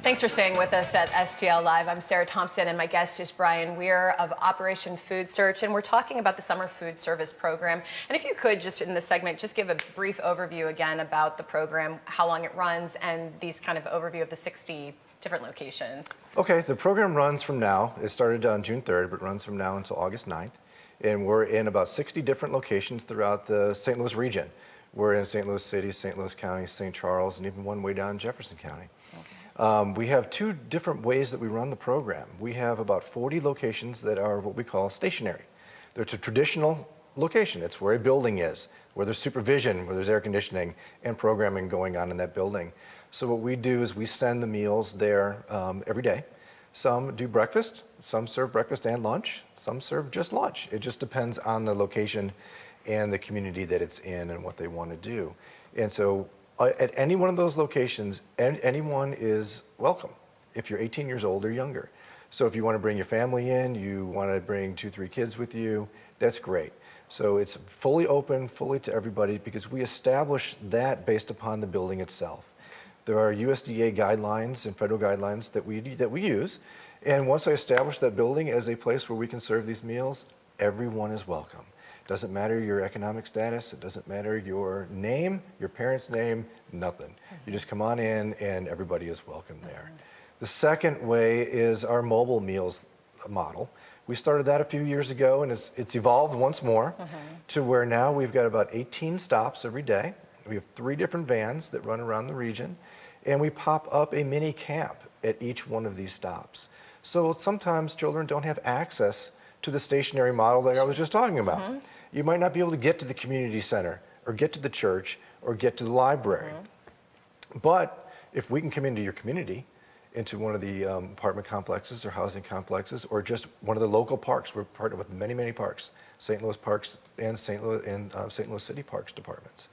Thanks for staying with us at STL Live. I'm Sarah Thompson, and my guest is Brian Wieher of Operation Food Search, and we're talking about the Summer Food Service Program. And if you could, just in this segment, just give a brief overview again about the program, how long it runs, and these kind of overview of the 60 different locations. Okay, the program runs from now. It started on June 3rd, but runs from now until August 9th. And we're in about 60 different locations throughout the St. Louis region. We're in St. Louis City, St. Louis County, St. Charles, and even one way down in Jefferson County. We have two different ways that we run the program. We have about 40 locations that are what we call stationary. There's a traditional location. It's where a building is, where there's supervision, where there's air conditioning and programming going on in that building. So what we do is we send the meals there every day. Some do breakfast, some serve breakfast and lunch, some serve just lunch. It just depends on the location and the community that it's in and what they want to do. And so at any one of those locations, anyone is welcome if you're 18 years old or younger. So if you want to bring your family in, you want to bring 2-3 kids with you, that's great. So it's fully open, fully to everybody, because we establish that based upon the building itself. There are USDA guidelines and federal guidelines that we use. And once I establish that building as a place where we can serve these meals, everyone is welcome. Doesn't matter your economic status, it doesn't matter your name, your parents' name, nothing. You just come on in and everybody is welcome there. The second way is our mobile meals model. We started that a few years ago, and it's evolved once more to where now we've got about 18 stops every day. We have 3 different vans that run around the region, and we pop up a mini camp at each one of these stops. So sometimes children don't have access to the stationary model that I was just talking about. You might not be able to get to the community center or get to the church or get to the library. But if we can come into your community, into one of the apartment complexes or housing complexes, or just one of the local parks, we're partnered with many, many parks, St. Louis Parks and St. Louis City Parks departments.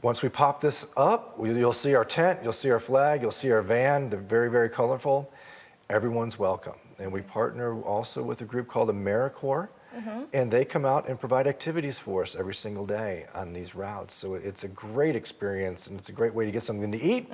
Once we pop this up, you'll see our tent, you'll see our flag, you'll see our van. They're very, very colorful. Everyone's welcome. And we partner also with a group called AmeriCorps, and they come out and provide activities for us every single day on these routes. So it's a great experience, and it's a great way to get something to eat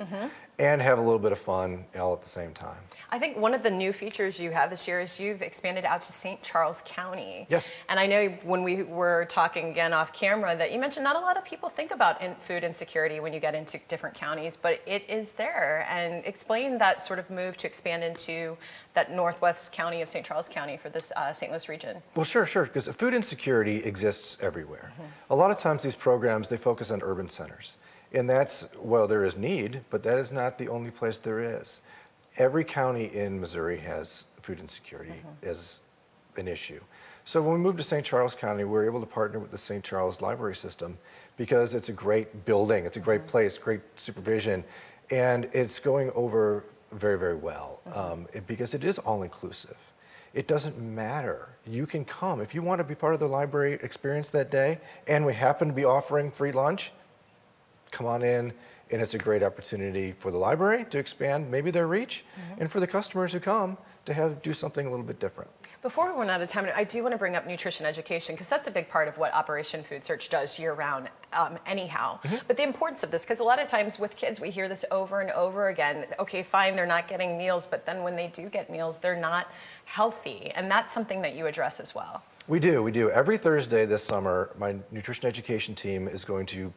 and have a little bit of fun all at the same time. I think one of the new features you have this year is you've expanded out to St. Charles County. Yes. And I know when we were talking again off camera that you mentioned not a lot of people think about food insecurity when you get into different counties, but it is there. And explain that sort of move to expand into that northwest county of St. Charles County for this St. Louis region. Well, sure, because food insecurity exists everywhere. A lot of times these programs, they focus on urban centers. And that's, well, there is need, but that is not the only place there is. Every county in Missouri has food insecurity as an issue. So when we moved to St. Charles County, we were able to partner with the St. Charles Library System because it's a great building, it's a great place, great supervision, and it's going over very, very well because it is all-inclusive. It doesn't matter. You can come. If you want to be part of the library experience that day, and we happen to be offering free lunch, come on in, and it's a great opportunity for the library to expand maybe their reach, and for the customers who come to do something a little bit different. Before we run out of time, I do want to bring up nutrition education because that's a big part of what Operation Food Search does year-round anyhow. But the importance of this, because a lot of times with kids, we hear this over and over again. Okay, fine, they're not getting meals, but then when they do get meals, they're not healthy. And that's something that you address as well. We do. Every Thursday this summer, my nutrition education team is going to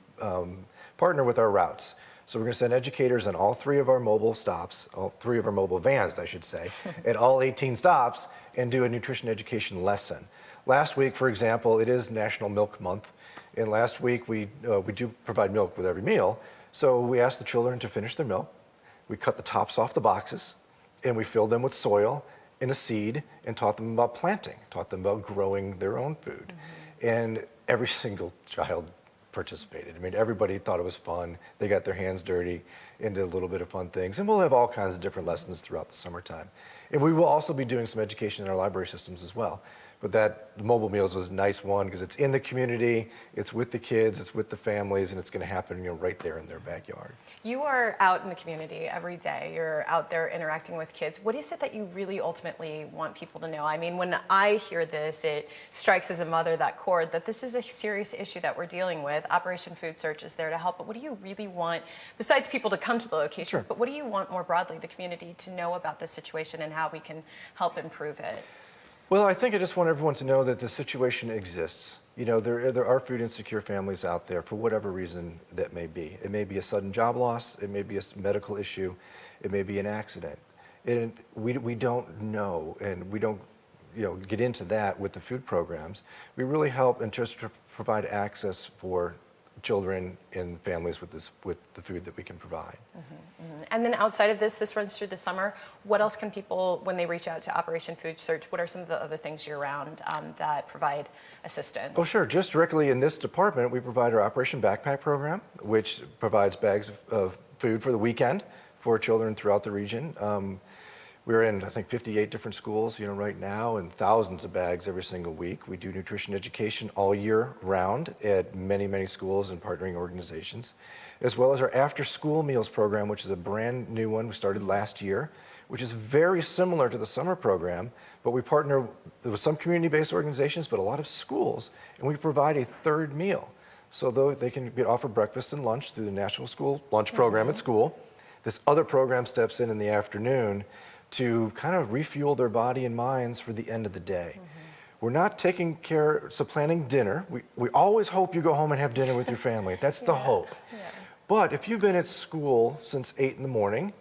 partner with our routes. So we're going to send educators on all 3 of our mobile stops, all 3 of our mobile vans, I should say, at all 18 stops, and do a nutrition education lesson. Last week, for example, it is National Milk Month, and last week we do provide milk with every meal. So we asked the children to finish their milk. We cut the tops off the boxes, and we filled them with soil and a seed, and taught them about planting, taught them about growing their own food. And every single child participated. I mean, everybody thought it was fun. They got their hands dirty and did a little bit of fun things. And we'll have all kinds of different lessons throughout the summertime. And we will also be doing some education in our library systems as well. But that mobile meals was a nice one because it's in the community, it's with the kids, it's with the families, and it's going to happen, right there in their backyard. You are out in the community every day. You're out there interacting with kids. What is it that you really ultimately want people to know? I mean, when I hear this, it strikes as a mother that chord that this is a serious issue that we're dealing with. Operation Food Search is there to help, but what do you really want, besides people to come to the locations, Sure. but what do you want more broadly, the community, to know about this situation and how we can help improve it? Well, I think I just want everyone to know that the situation exists. There are food insecure families out there for whatever reason that may be. It may be a sudden job loss, it may be a medical issue, it may be an accident. And we don't know, and we don't get into that with the food programs. We really help and just to provide access for children and families with the food that we can provide. And then outside of this runs through the summer. What else can people, when they reach out to Operation Food Search, what are some of the other things year-round that provide assistance? Oh, sure. Just directly in this department, we provide our Operation Backpack program, which provides bags of food for the weekend for children throughout the region. We're in, I think, 58 different schools, right now, and thousands of bags every single week. We do nutrition education all year round at many, many schools and partnering organizations, as well as our after-school meals program, which is a brand new one we started last year, which is very similar to the summer program, but we partner with some community-based organizations, but a lot of schools, and we provide a third meal. So though they can be offered breakfast and lunch through the National School Lunch Program at school, this other program steps in the afternoon to kind of refuel their body and minds for the end of the day. We're not supplanting dinner. We always hope you go home and have dinner with your family. That's the hope. Yeah. But if you've been at school since 8 in the morning,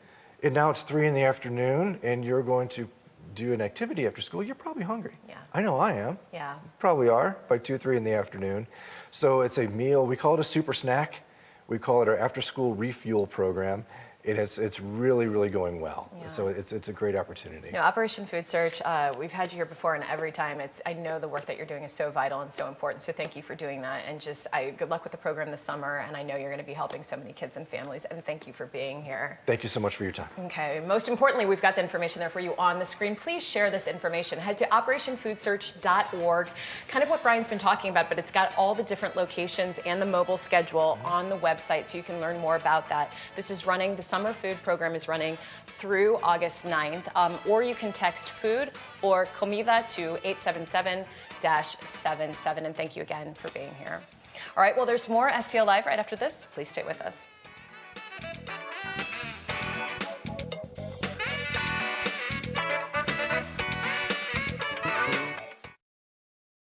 and now it's 3 in the afternoon, and you're going to do an activity after school, you're probably hungry. Yeah. I know I am. Yeah. Probably are by 2, 3 in the afternoon. So it's a meal. We call it a super snack. We call it our after-school refuel program. It's really, really going well. Yeah. So it's a great opportunity. Operation Food Search, we've had you here before, and every time I know the work that you're doing is so vital and so important. So thank you for doing that, and good luck with the program this summer. And I know you're going to be helping so many kids and families. And thank you for being here. Thank you so much for your time. Okay. Most importantly, we've got the information there for you on the screen. Please share this information. Head to operationfoodsearch.org. Kind of what Brian's been talking about, but it's got all the different locations and the mobile schedule on the website, so you can learn more about that. This is running. The summer food program is running through August 9th, or you can text food or COMIDA to 877-77. And thank you again for being here. All right, well, there's more STL Live right after this. Please stay with us.